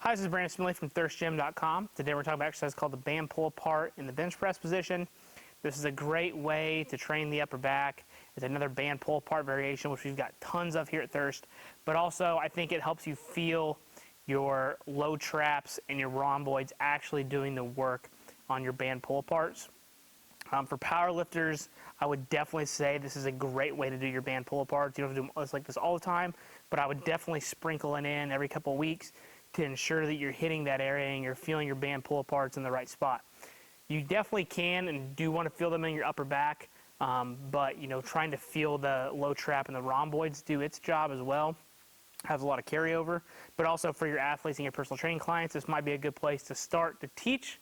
Hi, this is Brandon Smiley from thirstgym.com. Today we're talking about an exercise called the band pull apart in the bench press position. This is a great way to train the upper back. It's another band pull apart variation, which we've got tons of here at Thirst. But also, I think it helps you feel your low traps and your rhomboids actually doing the work on your band pull aparts. For power lifters, I would definitely say this is a great way to do your band pull aparts. You don't have to do it like this all the time, but I would definitely sprinkle it in every couple of weeks to ensure that you're hitting that area and you're feeling your band pull aparts in the right spot. You definitely can and do want to feel them in your upper back, but trying to feel the low trap and the rhomboids do its job as well. Has a lot of carryover, but also for your athletes and your personal training clients, this might be a good place to start to teach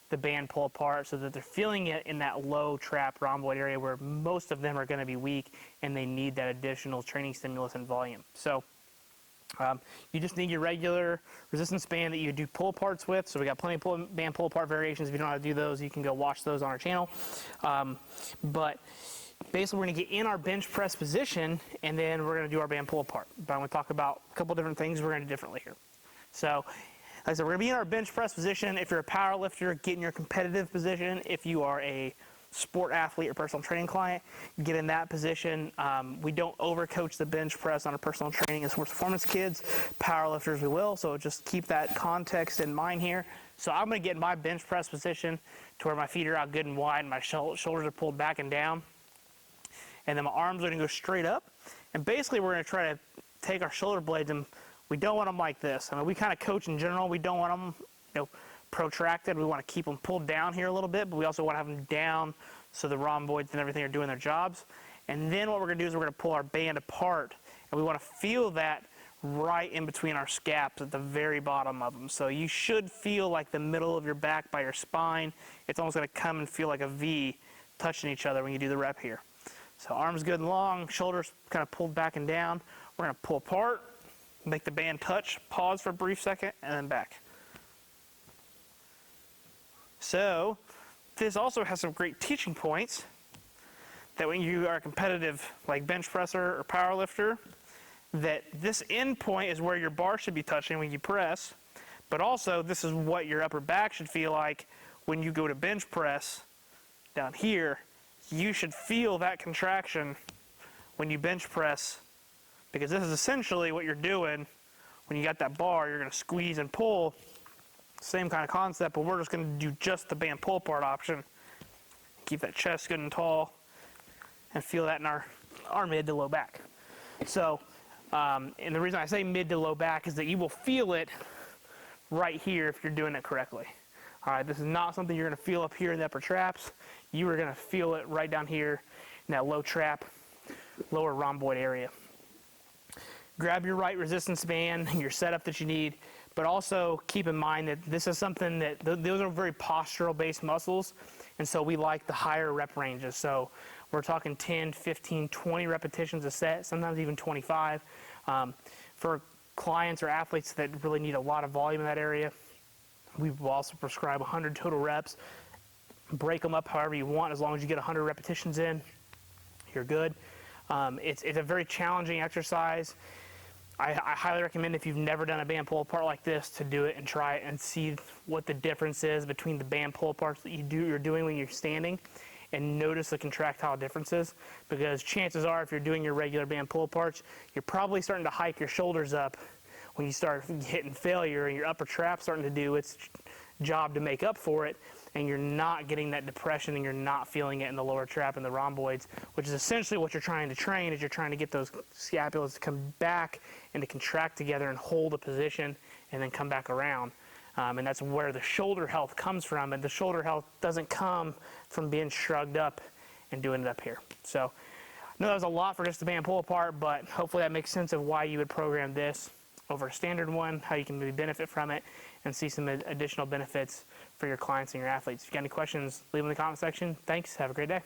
the band pull apart so that they're feeling it in that low trap rhomboid area where most of them are going to be weak and they need that additional training stimulus and volume. So you just need your regular resistance band that you do pull aparts with. So we got plenty of band pull apart variations. If you don't know how to do those, you can go watch those on our channel. But basically we're going to get in our bench press position and then we're going to do our band pull apart. But I'm going to talk about a couple different things we're going to do differently here. So like I said, we're going to be in our bench press position. If you're a power lifter, get in your competitive position. If you are a sport athlete or personal training client, get in that position. We don't overcoach the bench press on our personal training and sports performance kids. Power lifters we will, so just keep that context in mind here. So I'm going to get in my bench press position to where my feet are out good and wide and my shoulders are pulled back and down. And then my arms are going to go straight up. And basically we're going to try to take our shoulder blades and we don't want them like this. I mean, we kind of coach in general. We don't want them, protracted. We want to keep them pulled down here a little bit, but we also want to have them down so the rhomboids and everything are doing their jobs. And then what we're going to do is we're going to pull our band apart, and we want to feel that right in between our scaps at the very bottom of them. So you should feel like the middle of your back by your spine. It's almost going to come and feel like a V touching each other when you do the rep here. So arms good and long, shoulders kind of pulled back and down. We're going to pull apart, make the band touch, pause for a brief second, and then back. So this also has some great teaching points that when you are a competitive like bench presser or power lifter, that this end point is where your bar should be touching when you press, but also this is what your upper back should feel like when you go to bench press down here. You should feel that contraction when you bench press, because this is essentially what you're doing when you got that bar. You're going to squeeze and pull. Same kind of concept, but we're just going to do just the band pull apart option. Keep that chest good and tall and feel that in our mid to low back. So, and the reason I say mid to low back is that you will feel it right here if you're doing it correctly. All right, this is not something you're going to feel up here in the upper traps. You are going to feel it right down here in that low trap, lower rhomboid area. Grab your right resistance band, your setup that you need, but also keep in mind that this is something that those are very postural based muscles, and so we like the higher rep ranges. So we're talking 10, 15, 20 repetitions a set, sometimes even 25. For clients or athletes that really need a lot of volume in that area, we will also prescribe 100 total reps. Break them up however you want, as long as you get 100 repetitions in, you're good. It's a very challenging exercise. I highly recommend, if you've never done a band pull apart like this, to do it and try it and see what the difference is between the band pull aparts that you're doing when you're standing, and notice the contractile differences, because chances are if you're doing your regular band pull aparts, you're probably starting to hike your shoulders up when you start hitting failure and your upper trap starting to do its job to make up for it, and you're not getting that depression and you're not feeling it in the lower trap and the rhomboids, which is essentially what you're trying to train. Is you're trying to get those scapulas to come back and to contract together and hold a position and then come back around. And that's where the shoulder health comes from, and the shoulder health doesn't come from being shrugged up and doing it up here. So I know that was a lot for just the band pull apart, but hopefully that makes sense of why you would program this over a standard one, how you can maybe benefit from it and see some additional benefits for your clients and your athletes. If you got any questions, leave them in the comment section. Thanks. Have a great day.